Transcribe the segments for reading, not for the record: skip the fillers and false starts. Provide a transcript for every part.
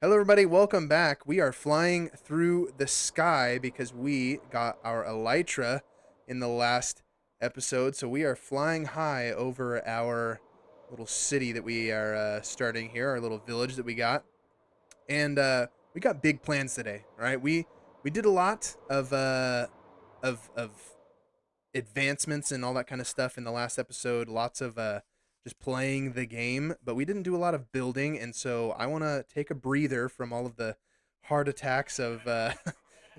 Hello, everybody. Welcome back. We are flying through the sky because we got our elytra in the last episode. So we are flying high over our little city that we are starting here, our little village that we got, and we got big plans today. All right, we did a lot of advancements and all that kind of stuff in the last episode. Lots of just playing the game, but we didn't do a lot of building, and so I want to take a breather from all of the hard attacks of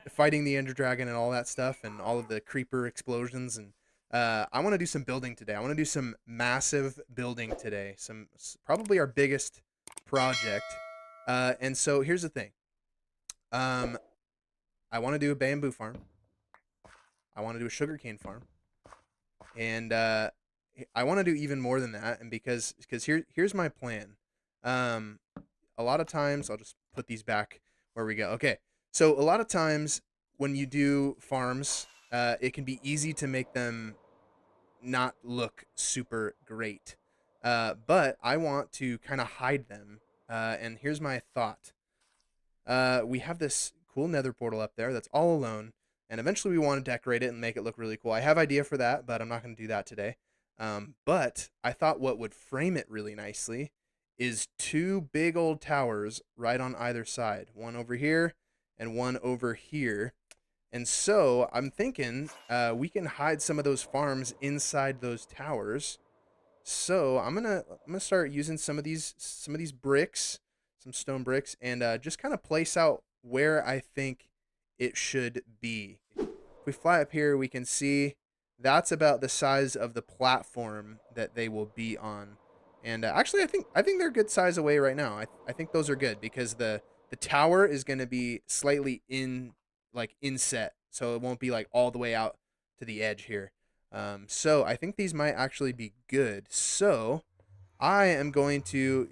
fighting the Ender Dragon and all that stuff, and all of the creeper explosions. And I want to do some building today. I want to do some massive building today. Probably our biggest project. And so here's the thing. Um, I want to do a bamboo farm. I want to do a sugarcane farm. And I want to do even more than that. And because here's my plan. Um, a lot of times I'll just put these back where we go. Okay, so a lot of times when you do farms, it can be easy to make them not look super great. But I want to kind of hide them. And here's my thought. We have this cool nether portal up there that's all alone, and eventually we want to decorate it and make it look really cool. I have idea for that, but I'm not going to do that today. But I thought what would frame it really nicely is two big old towers right on either side, one over here and one over here. And so I'm thinking we can hide some of those farms inside those towers. So I'm gonna start using some of these bricks, some stone bricks, and just kind of place out where I think it should be. If we fly up here, we can see that's about the size of the platform that they will be on. And actually, I think they're a good size away right now. I think those are good because the tower is going to be slightly inset, so it won't be like all the way out to the edge here. So I think these might actually be good. So I am going to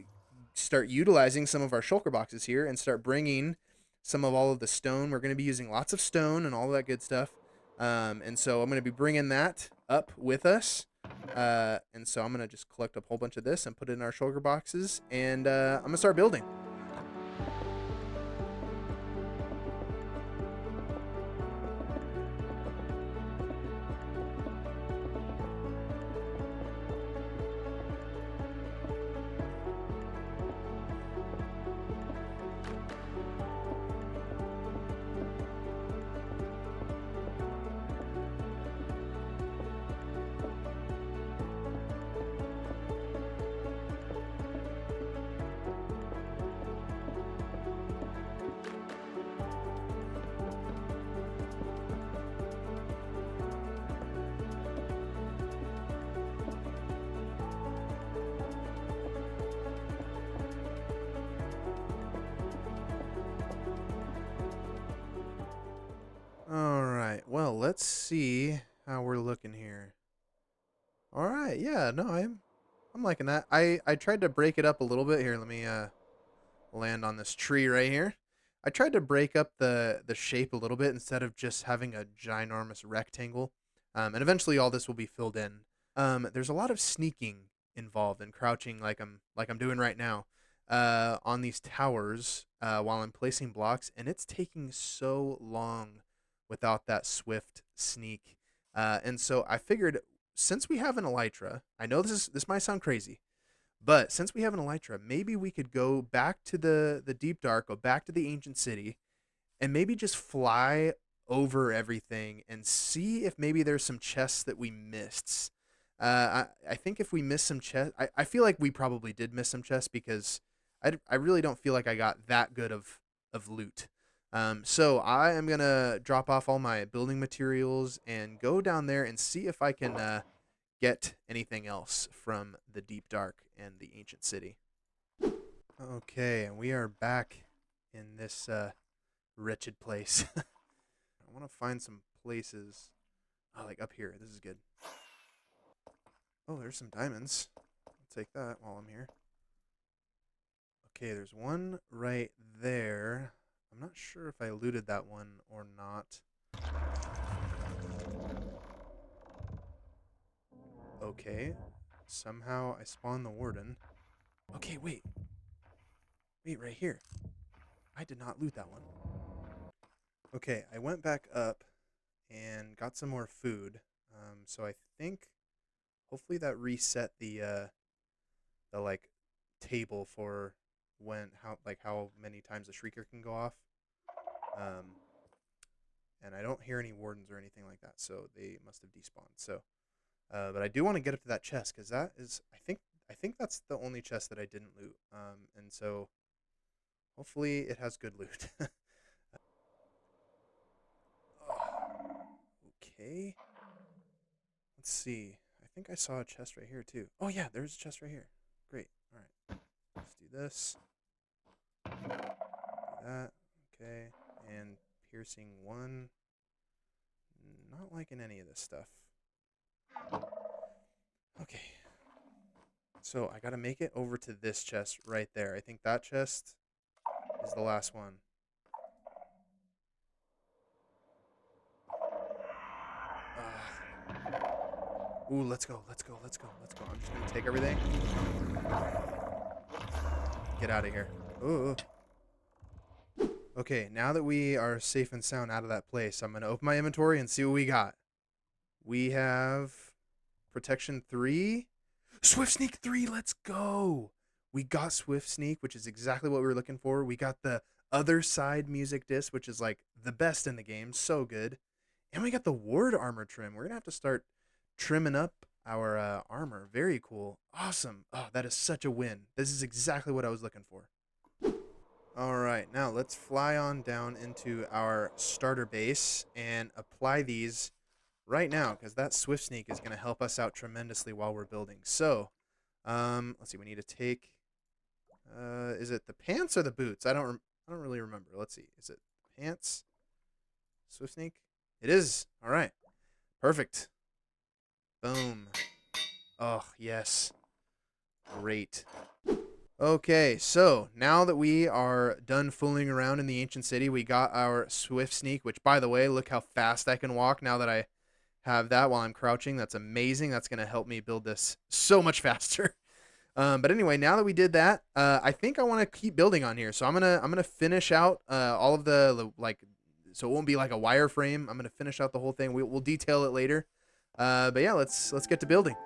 start utilizing some of our shulker boxes here and start bringing some of all of the stone. We're going to be using lots of stone and all that good stuff. And so I'm going to be bringing that up with us. And so I'm going to just collect a whole bunch of this and put it in our shulker boxes. And I'm going to start building. All right. Well, let's see how we're looking here. All right. Yeah, no, I'm liking that. I tried to break it up a little bit here. Let me land on this tree right here. I tried to break up the shape a little bit instead of just having a ginormous rectangle. And eventually all this will be filled in. There's a lot of sneaking involved and crouching like I'm doing right now on these towers while I'm placing blocks, and it's taking so long without that swift sneak. And so I figured since we have an elytra, I know this might sound crazy, but since we have an elytra, maybe we could go back to the deep dark, go back to the ancient city, and maybe just fly over everything and see if maybe there's some chests that we missed. I think if we missed some chests, I feel like we probably did miss some chests because I really don't feel like I got that good of loot. So I am gonna drop off all my building materials and go down there and see if I can get anything else from the deep dark and the ancient city. Okay, and we are back in this wretched place. I want to find some places. Oh, like up here. This is good. Oh, there's some diamonds. I'll take that while I'm here. Okay, there's one right there. I'm not sure if I looted that one or not. Okay. Somehow I spawned the warden. Okay, wait. Wait, right here. I did not loot that one. Okay, I went back up and got some more food. So I think hopefully that reset the like table for when how many times the shrieker can go off. Um, and I don't hear any wardens or anything like that, so they must have despawned. So, but I do want to get up to that chest because that is I think that's the only chest that I didn't loot. And so hopefully it has good loot. Okay. Let's see. I think I saw a chest right here too. Oh yeah, there's a chest right here. Great. All right. Let's do this. Do that. Okay. And piercing 1. Not liking any of this stuff. Okay. So I gotta make it over to this chest right there. I think that chest is the last one. Ooh, let's go. Let's go. Let's go. Let's go. I'm just gonna take everything. Get out of here. Ooh. Okay, now that we are safe and sound out of that place, I'm gonna open my inventory and see what we got. We have protection 3. Swift Sneak 3, let's go. We got Swift Sneak, which is exactly what we were looking for. We got the other side music disc, which is like the best in the game. So good. And we got the ward armor trim. We're going to have to start trimming up our armor. Very cool. Awesome. Oh, that is such a win. This is exactly what I was looking for. All right, now let's fly on down into our starter base and apply these right now because that Swift Sneak is going to help us out tremendously while we're building. So, let's see. We need to take. Is it the pants or the boots? I don't really remember. Let's see. Is it pants? Swift Sneak. It is. All right. Perfect. Boom. Oh yes. Great. Okay, so now that we are done fooling around in the ancient city, we got our Swift Sneak, which, by the way, look how fast I can walk now that I have that while I'm crouching. That's amazing. That's going to help me build this so much faster. But anyway, now that we did that, I think I want to keep building on here. So I'm gonna finish out all of the like, so it won't be like a wireframe. I'm gonna finish out the whole thing. We'll detail it later. But yeah, let's get to building.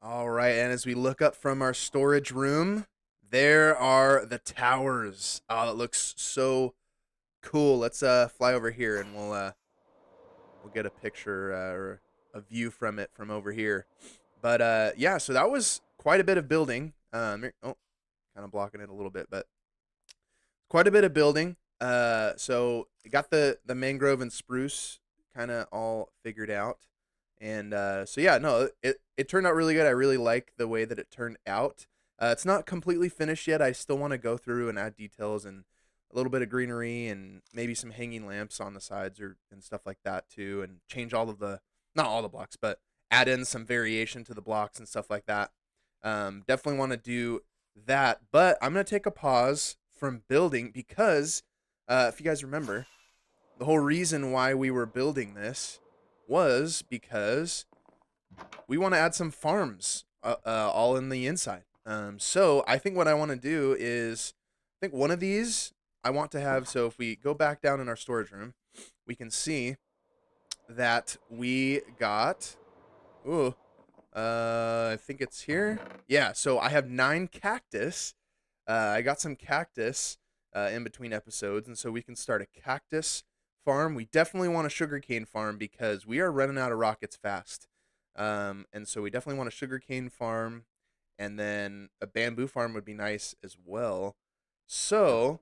All right, and as we look up from our storage room, there are the towers. Oh, that looks so cool. Let's fly over here and we'll get a picture or a view from it from over here. But yeah, so that was quite a bit of building. Oh, kind of blocking it a little bit, but quite a bit of building. So got the mangrove and spruce kind of all figured out. And so yeah, no, it turned out really good. I really like the way that it turned out. It's not completely finished yet. I still want to go through and add details and a little bit of greenery and maybe some hanging lamps on the sides or and stuff like that too, and change all of the not all the blocks, but add in some variation to the blocks and stuff like that. Definitely want to do that, but I'm gonna take a pause from building because if you guys remember, the whole reason why we were building this was because we want to add some farms all in the inside. So I think what I want to do is, I think one of these I want to have, so if we go back down in our storage room, we can see that we got. Ooh, I think it's here. Yeah, so I have 9 cactus. I got some cactus in between episodes, and so we can start a cactus farm. We definitely want a sugarcane farm because we are running out of rockets fast. And so we definitely want a sugarcane farm, and then a bamboo farm would be nice as well. So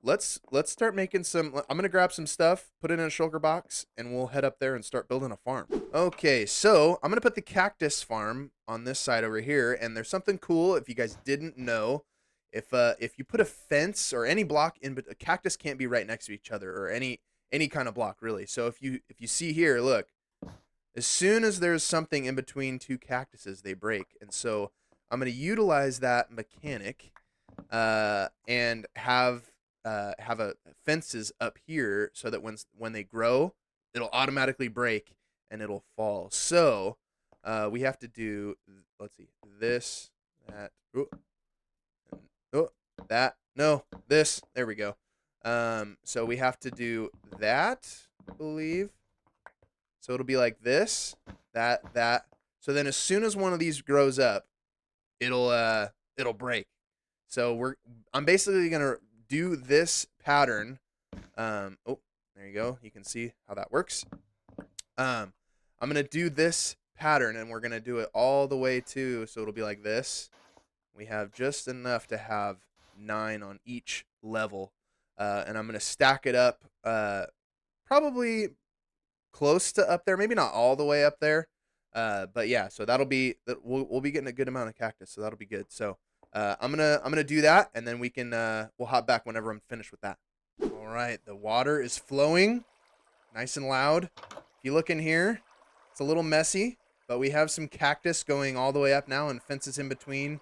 let's start making some. I'm gonna grab some stuff, put it in a shulker box, and we'll head up there and start building a farm. Okay, so I'm gonna put the cactus farm on this side over here, and there's something cool. If you guys didn't know, if you put a fence or any block in, but a cactus can't be right next to each other, or any kind of block really. So if you see here, look, as soon as there's something in between two cactuses, they break, and so I'm gonna utilize that mechanic and have a fences up here so that when they grow, it'll automatically break and it'll fall. So we have to do, let's see, this, that, oh, oh, that, no, this. There we go. So we have to do that, I believe. So it'll be like this, that. So then as soon as one of these grows up, it'll break. So I'm basically gonna do this pattern. Oh, there you go. You can see how that works. I'm gonna do this pattern, and we're gonna do it all the way to, so it'll be like this. We have just enough to have 9 on each level, and I'm gonna stack it up, probably close to up there, maybe not all the way up there, but yeah. So that'll be that. We'll be getting a good amount of cactus, so that'll be good. So I'm gonna do that, and then we'll hop back whenever I'm finished with that. All right, the water is flowing, nice and loud. If you look in here, it's a little messy, but we have some cactus going all the way up now, and fences in between.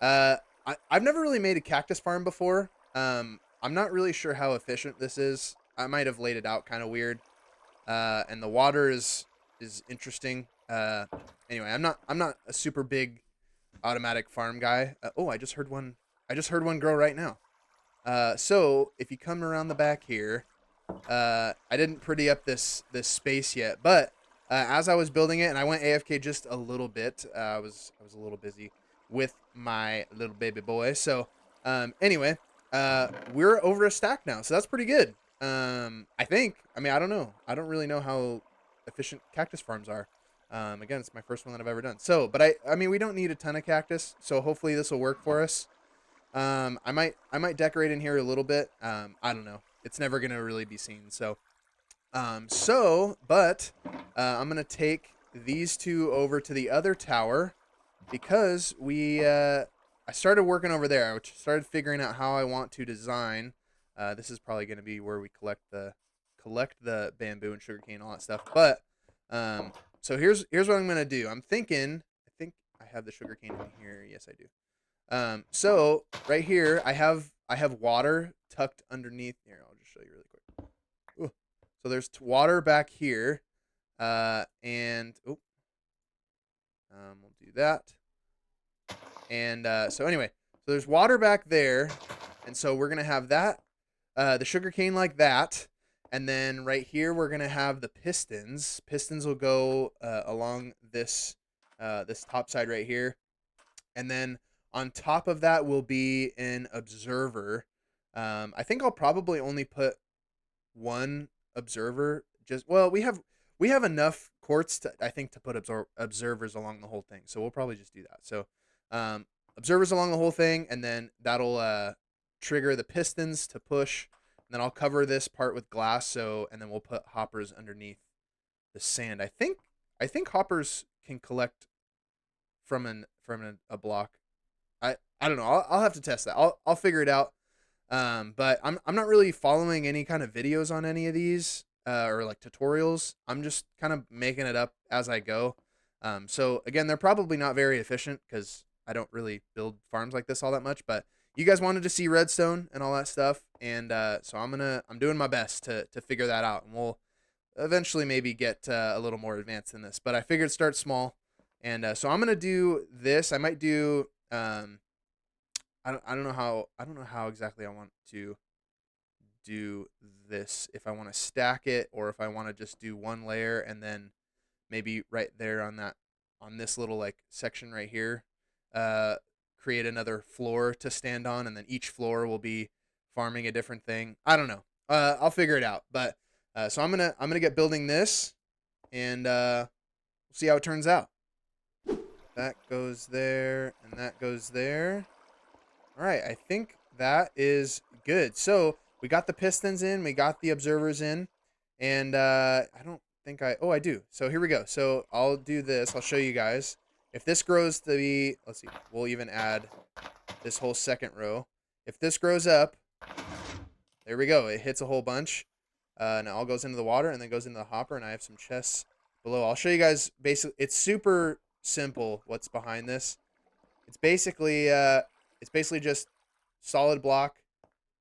I've never really made a cactus farm before. I'm not really sure how efficient this is. I might have laid it out kind of weird. And the water is interesting. Anyway, I'm not a super big automatic farm guy. Oh, I just heard one. I just heard one grow right now. So if you come around the back here, I didn't pretty up this space yet, but as I was building it, and I went AFK just a little bit. I was a little busy with my little baby boy. So anyway, we're over a stack now, so that's pretty good. I think. I mean, I don't know. I don't really know how efficient cactus farms are. Again, it's my first one that I've ever done. So, but I mean, we don't need a ton of cactus, so hopefully this will work for us. I might decorate in here a little bit. I don't know. It's never gonna really be seen. So, but I'm gonna take these two over to the other tower because I started working over there. I started figuring out how I want to design. This is probably gonna be where we collect the bamboo and sugarcane and all that stuff. But so here's what I'm gonna do. I think I have the sugarcane in here. Yes, I do. So right here, I have water tucked underneath. Here, I'll just show you really quick. Ooh. So there's water back here, and we'll do that. And so anyway, so there's water back there, and so we're gonna have that, the sugarcane like that, and then right here we're gonna have the pistons. Pistons will go along this this top side right here, and then on top of that will be an observer. I think I'll probably only put one observer. We have enough quartz to, I think, to put observers along the whole thing. So we'll probably just do that. So observers along the whole thing, and then that'll trigger the pistons to push. And then I'll cover this part with glass. And then we'll put hoppers underneath the sand. I think hoppers can collect from a block. I don't know. I'll have to test that. I'll figure it out. But I'm not really following any kind of videos on any of these or like tutorials. I'm just kind of making it up as I go. So again, they're probably not very efficient because I don't really build farms like this all that much. But you guys wanted to see redstone and all that stuff, and so I'm doing my best to figure that out, and we'll eventually maybe get a little more advanced in this. But I figured start small, and so I'm gonna do this. I might do I don't know how exactly I want to do this, if I want to stack it or if I want to just do one layer and then maybe right there on this little like section right here, uh, create another floor to stand on, and then each floor will be farming a different thing. I don't know. I'll figure it out. But so I'm gonna get building this, and we'll see how it turns out. That goes there, and that goes there. All right, I think that is good. So we got the pistons in, we got the observers in, and I don't think oh, I do. So here we go. So I'll do this. I'll show you guys. If this grows to be, let's see, we'll even add this whole second row. If this grows up, there we go. It hits a whole bunch. And it all goes into the water and then goes into the hopper, and I have some chests below. I'll show you guys. Basically, it's super simple what's behind this. It's basically just solid block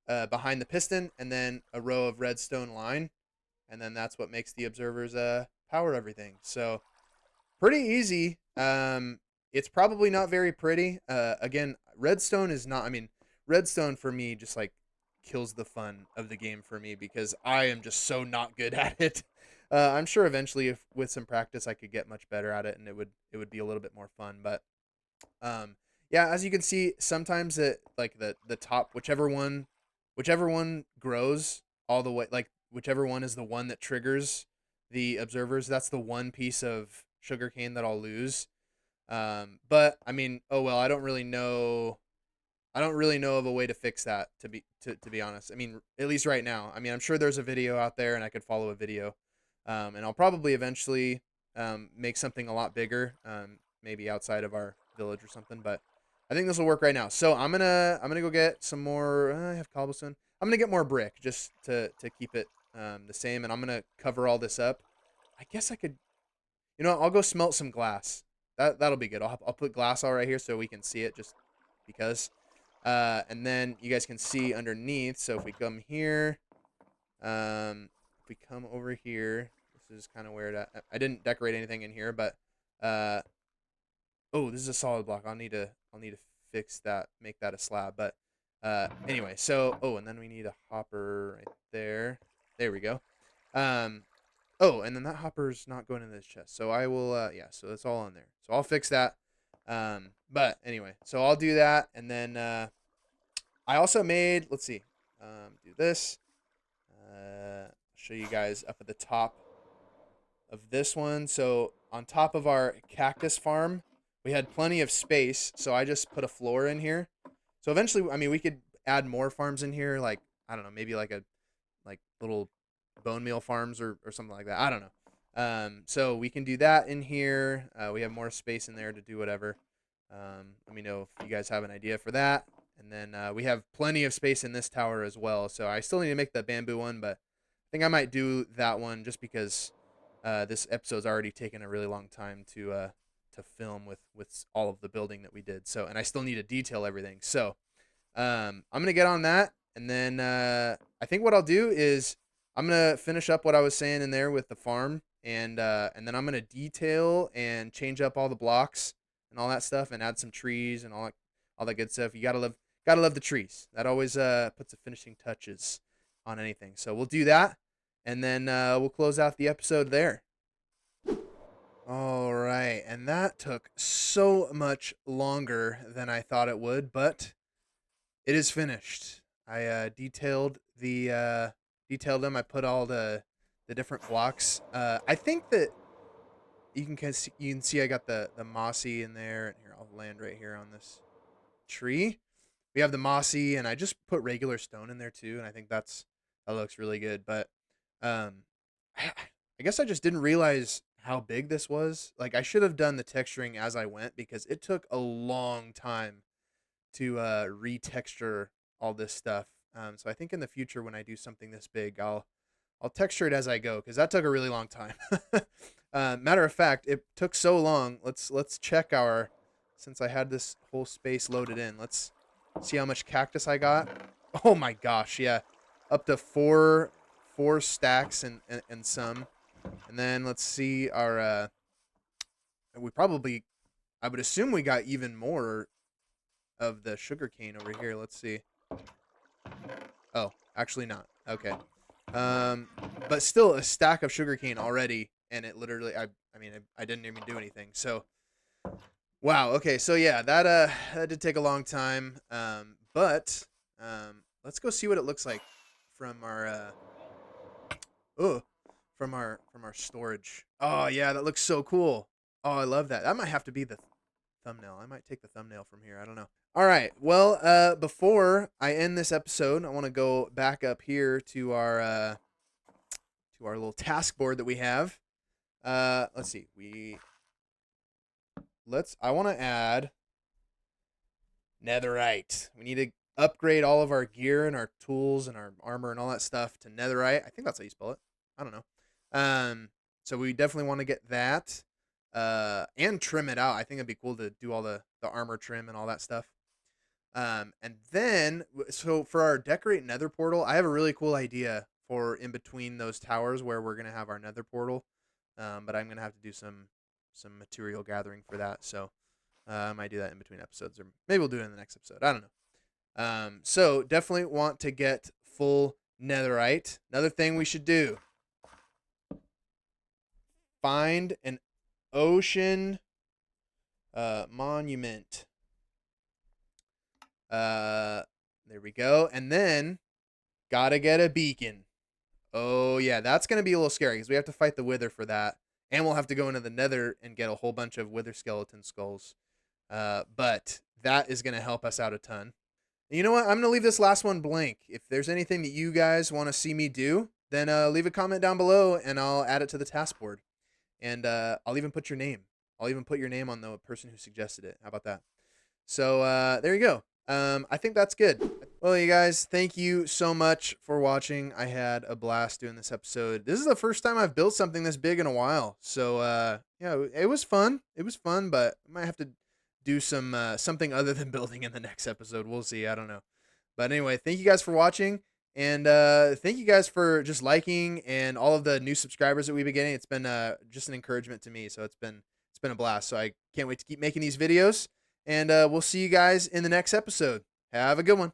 behind the piston, and then a row of redstone line, and then that's what makes the observers power everything. So pretty easy. It's probably not very pretty. Again, redstone is not. I mean, redstone for me just like kills the fun of the game for me because I am just so not good at it. I'm sure eventually, if with some practice, I could get much better at it, and it would be a little bit more fun. But yeah, as you can see, sometimes it like the top, whichever one grows all the way, like whichever one is the one that triggers the observers, that's the one piece of sugarcane that I'll lose. But I mean, oh well, I don't really know of a way to fix that, to be honest. I mean, at least right now. I mean, I'm sure there's a video out there and I could follow a video. And I'll probably eventually make something a lot bigger, maybe outside of our village or something, but I think this will work right now. So I'm gonna go get some more. I have cobblestone. I'm gonna get more brick just to keep it the same, and I'm gonna cover all this up. I guess I could, I'll go smelt some glass. That'll be good. I'll put glass all right here so we can see it, just because. And then you guys can see underneath. So if we come here, if we come over here, this is kind of where I didn't decorate anything in here, but oh, this is a solid block. I'll need to fix that, make that a slab. But anyway, so and then we need a hopper right there. There we go. Oh, and then that hopper's not going in this chest. So I will yeah, so it's all on there. So I'll fix that. But anyway, so I'll do that, and then I also made, let's see, do this. I'll show you guys up at the top of this one. So on top of our cactus farm, we had plenty of space, so I just put a floor in here. So eventually, I mean, we could add more farms in here, like, I don't know, maybe like little bone meal farms or something like that. I don't know. So we can do that in here. We have more space in there to do whatever. Let me know if you guys have an idea for that. And then we have plenty of space in this tower as well. So I still need to make the bamboo one, but I think I might do that one just because this episode's already taken a really long time to film with all of the building that we did. So, and I still need to detail everything. So I'm gonna get on that, and then I think what I'll do is I'm gonna finish up what I was saying in there with the farm, and then I'm gonna detail and change up all the blocks and all that stuff, and add some trees and all that good stuff. You gotta love the trees. That always puts the finishing touches on anything. So we'll do that, and then we'll close out the episode there. All right, and that took so much longer than I thought it would, but it is finished. I detailed them. I put all the different blocks. I think that you can see I got the mossy in there. Here, I'll land right here on this tree. We have the mossy, and I just put regular stone in there too, and I think that looks really good. But I guess I just didn't realize how big this was. Like, I should have done the texturing as I went because it took a long time to retexture all this stuff. So I think in the future when I do something this big, I'll texture it as I go because that took a really long time. Matter of fact, it took so long. Let's check since I had this whole space loaded in. Let's see how much cactus I got. Oh my gosh, yeah, up to four stacks and some. And then let's see our I would assume we got even more of the sugar cane over here. Let's see. Oh, actually not. Okay. But still a stack of sugarcane already, and it literally, I mean, I didn't even do anything. So, wow. Okay. So yeah, that did take a long time. But let's go see what it looks like from our oh, from our storage. Oh yeah, that looks so cool. Oh, I love that. That might have to be the thumbnail. I might take the thumbnail from here. I don't know. All right. Well, before I end this episode, I want to go back up here to our little task board that we have. Let's see. I want to add netherite. We need to upgrade all of our gear and our tools and our armor and all that stuff to netherite. I think that's how you spell it. I don't know. So we definitely want to get that. And trim it out. I think it'd be cool to do all the armor trim and all that stuff. And then, so for our decorate nether portal, I have a really cool idea for in between those towers where we're gonna have our nether portal. But I'm gonna have to do some material gathering for that. So I might do that in between episodes, or maybe we'll do it in the next episode. I don't know. So definitely want to get full netherite. Another thing we should do: find an ocean monument. There we go. And then gotta get a beacon. Oh yeah, that's gonna be a little scary because we have to fight the wither for that, and we'll have to go into the nether and get a whole bunch of wither skeleton skulls. But that is gonna help us out a ton. You know what? I'm gonna leave this last one blank. If there's anything that you guys want to see me do, then leave a comment down below, and I'll add it to the task board. And I'll even put your name. I'll even put your name on the person who suggested it. How about that? So there you go. I think that's good. Well, you guys, thank you so much for watching. I had a blast doing this episode. This is the first time I've built something this big in a while. So yeah, it was fun. It was fun, but I might have to do some something other than building in the next episode. We'll see. I don't know. But anyway, thank you guys for watching. And thank you guys for just liking and all of the new subscribers that we've been getting. It's been just an encouragement to me. So it's been a blast. So I can't wait to keep making these videos. And we'll see you guys in the next episode. Have a good one.